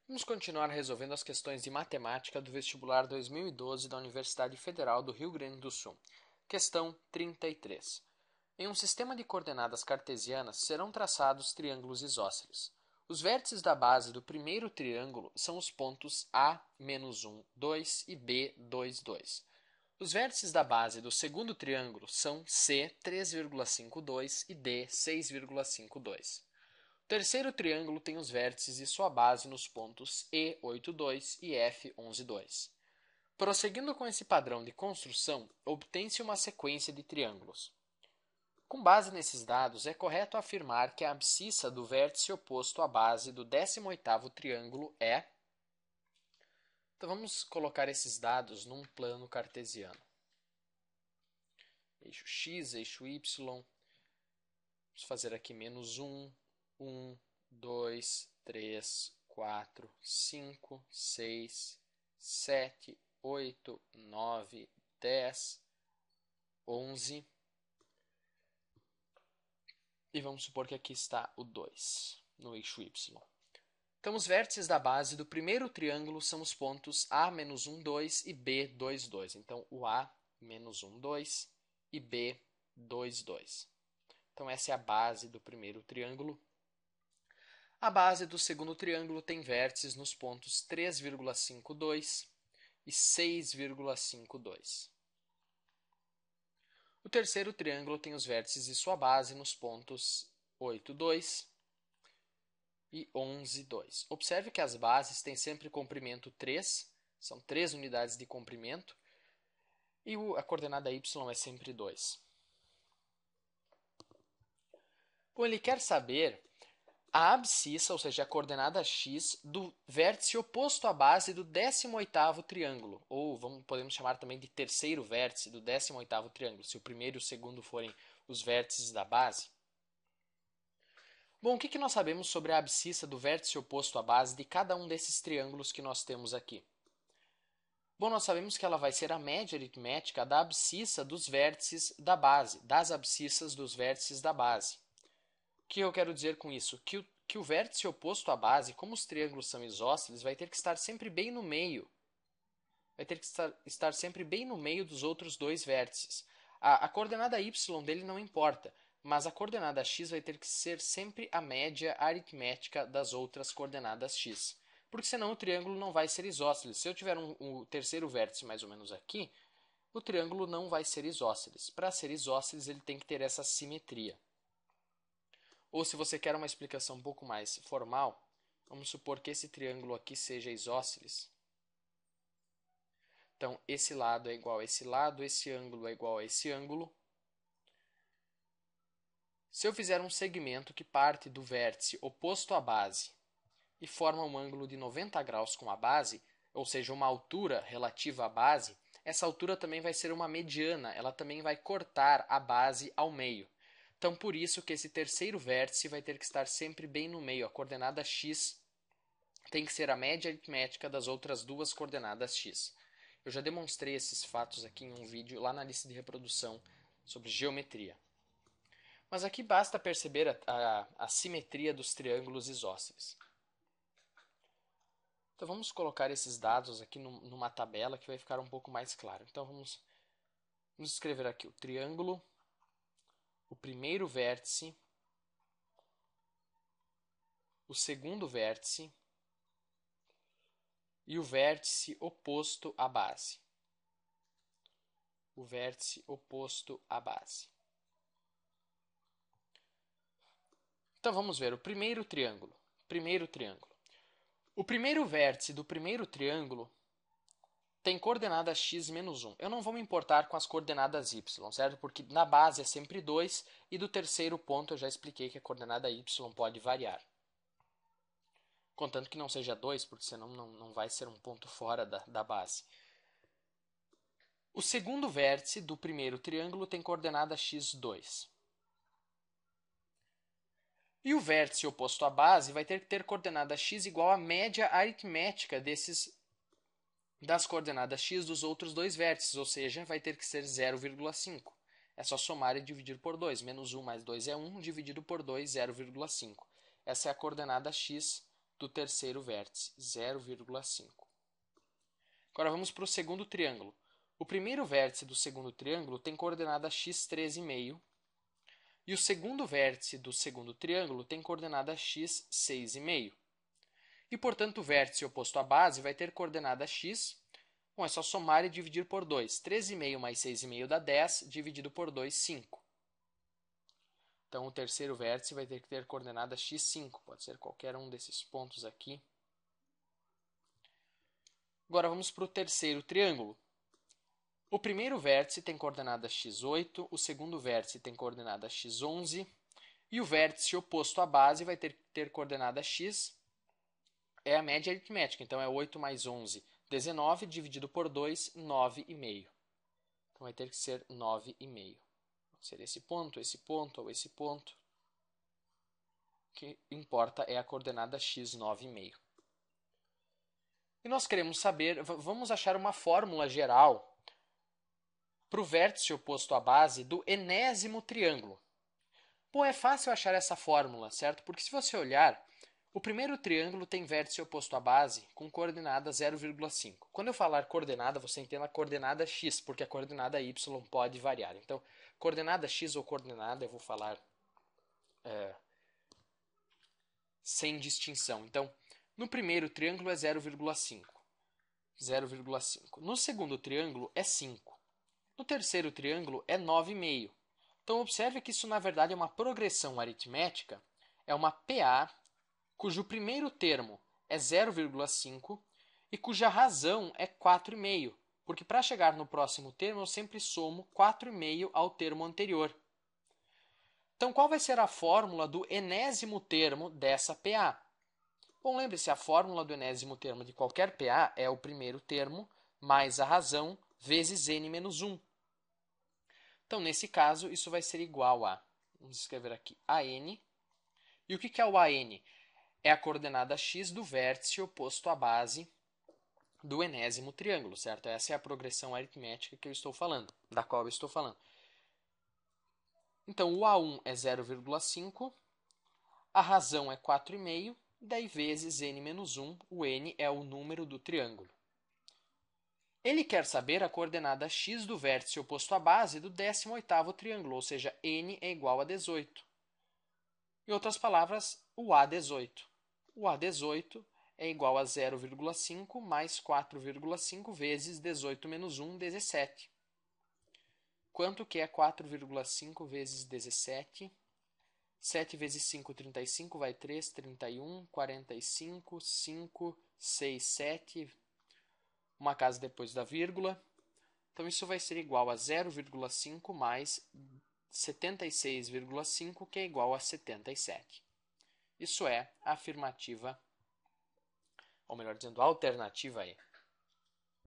Vamos continuar resolvendo as questões de matemática do vestibular 2012 da Universidade Federal do Rio Grande do Sul. Questão 33. Em um sistema de coordenadas cartesianas serão traçados triângulos isósceles. Os vértices da base do primeiro triângulo são os pontos A, -1, 2 e B, 2, 2. Os vértices da base do segundo triângulo são C, 3,52 e D, 6,52. O terceiro triângulo tem os vértices e sua base nos pontos E, 8, 2 e F, 11, 2. Prosseguindo com esse padrão de construção, obtém-se uma sequência de triângulos. Com base nesses dados, é correto afirmar que a abscissa do vértice oposto à base do 18º triângulo é... Então vamos colocar esses dados num plano cartesiano. Eixo x, eixo y. Vamos fazer aqui -1, 1, 2, 3, 4, 5, 6, 7, 8, 9, 10, 11. E vamos supor que aqui está o 2, no eixo y. Então, os vértices da base do primeiro triângulo são os pontos A, -1, 2 e B, 2, 2. Então, o A, -1, 2 e B, 2, 2. Então, essa é a base do primeiro triângulo. A base do segundo triângulo tem vértices nos pontos 3,52 e 6,52. O terceiro triângulo tem os vértices e sua base nos pontos 8, 2 e 11, 2. Observe que as bases têm sempre comprimento 3, são 3 unidades de comprimento, e a coordenada y é sempre 2. Bom, ele quer saber a abscissa, ou seja, a coordenada x, do vértice oposto à base do 18º triângulo, ou podemos chamar também de terceiro vértice do 18º triângulo, se o primeiro e o segundo forem os vértices da base. Bom, o que nós sabemos sobre a abscissa do vértice oposto à base de cada um desses triângulos que nós temos aqui? Bom, nós sabemos que ela vai ser a média aritmética da abscissa dos vértices da base, das abscissas dos vértices da base. O que eu quero dizer com isso? Que o vértice oposto à base, como os triângulos são isósceles, vai ter que estar sempre bem no meio. Vai ter que estar sempre bem no meio dos outros dois vértices. A coordenada y dele não importa, mas a coordenada x vai ter que ser sempre a média aritmética das outras coordenadas x. Porque senão o triângulo não vai ser isósceles. Se eu tiver um terceiro vértice mais ou menos aqui, o triângulo não vai ser isósceles. Para ser isósceles, ele tem que ter essa simetria. Ou se você quer uma explicação um pouco mais formal, vamos supor que esse triângulo aqui seja isósceles. Então, esse lado é igual a esse lado, esse ângulo é igual a esse ângulo. Se eu fizer um segmento que parte do vértice oposto à base e forma um ângulo de 90 graus com a base, ou seja, uma altura relativa à base, essa altura também vai ser uma mediana, ela também vai cortar a base ao meio. Então, por isso que esse terceiro vértice vai ter que estar sempre bem no meio. A coordenada x tem que ser a média aritmética das outras duas coordenadas x. Eu já demonstrei esses fatos aqui em um vídeo lá na lista de reprodução sobre geometria. Mas aqui basta perceber a simetria dos triângulos isósceles. Então, vamos colocar esses dados aqui numa tabela que vai ficar um pouco mais claro. Então, vamos escrever aqui o triângulo, o primeiro vértice, o segundo vértice e o vértice oposto à base. O vértice oposto à base. Então vamos ver o primeiro triângulo. O primeiro vértice do primeiro triângulo tem coordenada x-1. Eu não vou me importar com as coordenadas y, certo? Porque na base é sempre 2 e do terceiro ponto eu já expliquei que a coordenada y pode variar. Contanto que não seja 2, porque senão não vai ser um ponto fora da base. O segundo vértice do primeiro triângulo tem coordenada x2. E o vértice oposto à base vai ter que ter coordenada x igual à média aritmética das coordenadas x dos outros dois vértices, ou seja, vai ter que ser 0,5. É só somar e dividir por 2. Menos 1 mais 2 é 1, dividido por 2, 0,5. Essa é a coordenada x do terceiro vértice, 0,5. Agora vamos para o segundo triângulo. O primeiro vértice do segundo triângulo tem coordenada x 13,5 e o segundo vértice do segundo triângulo tem coordenada x 6,5. E, portanto, o vértice oposto à base vai ter coordenada x. Bom, é só somar e dividir por 2. 13,5 mais 6,5 dá 10, dividido por 2, 5. Então, o terceiro vértice vai ter que ter coordenada x5. Pode ser qualquer um desses pontos aqui. Agora, vamos para o terceiro triângulo. O primeiro vértice tem coordenada x8, o segundo vértice tem coordenada x11, e o vértice oposto à base vai ter coordenada x, é a média aritmética, então é 8 mais 11, 19, dividido por 2, 9,5. Então vai ter que ser 9,5. Pode ser esse ponto ou esse ponto. O que importa é a coordenada x, 9,5. E nós queremos saber, vamos achar uma fórmula geral para o vértice oposto à base do enésimo triângulo. Bom, é fácil achar essa fórmula, certo? Porque se você olhar, o primeiro triângulo tem vértice oposto à base com coordenada 0,5. Quando eu falar coordenada, você entenda a coordenada x, porque a coordenada y pode variar. Então, coordenada x ou coordenada, eu vou falar sem distinção. Então, no primeiro triângulo é 0,5. 0,5. No segundo triângulo é 5. No terceiro triângulo é 9,5. Então, observe que isso, na verdade, é uma progressão aritmética, é uma PA, cujo primeiro termo é 0,5 e cuja razão é 4,5, porque para chegar no próximo termo eu sempre somo 4,5 ao termo anterior. Então, qual vai ser a fórmula do enésimo termo dessa PA? Bom, lembre-se, a fórmula do enésimo termo de qualquer PA é o primeiro termo mais a razão vezes n menos 1. Então, nesse caso, isso vai ser igual a, vamos escrever aqui, AN. E o que é o AN? É a coordenada x do vértice oposto à base do enésimo triângulo, certo? Essa é a progressão aritmética que eu estou falando, da qual eu estou falando. Então, o A1 é 0,5, a razão é 4,5, daí vezes n menos 1, o n é o número do triângulo. Ele quer saber a coordenada x do vértice oposto à base do 18º triângulo, ou seja, n é igual a 18. Em outras palavras, o A18. O A18 é igual a 0,5 mais 4,5 vezes 18 menos 1, 17. Quanto que é 4,5 vezes 17? 7 vezes 5, 35, vai 3, 31, 45, 5, 6, 7, uma casa depois da vírgula. Então, isso vai ser igual a 0,5 mais 76,5, que é igual a 77. Isso é a afirmativa, ou melhor dizendo, a alternativa E.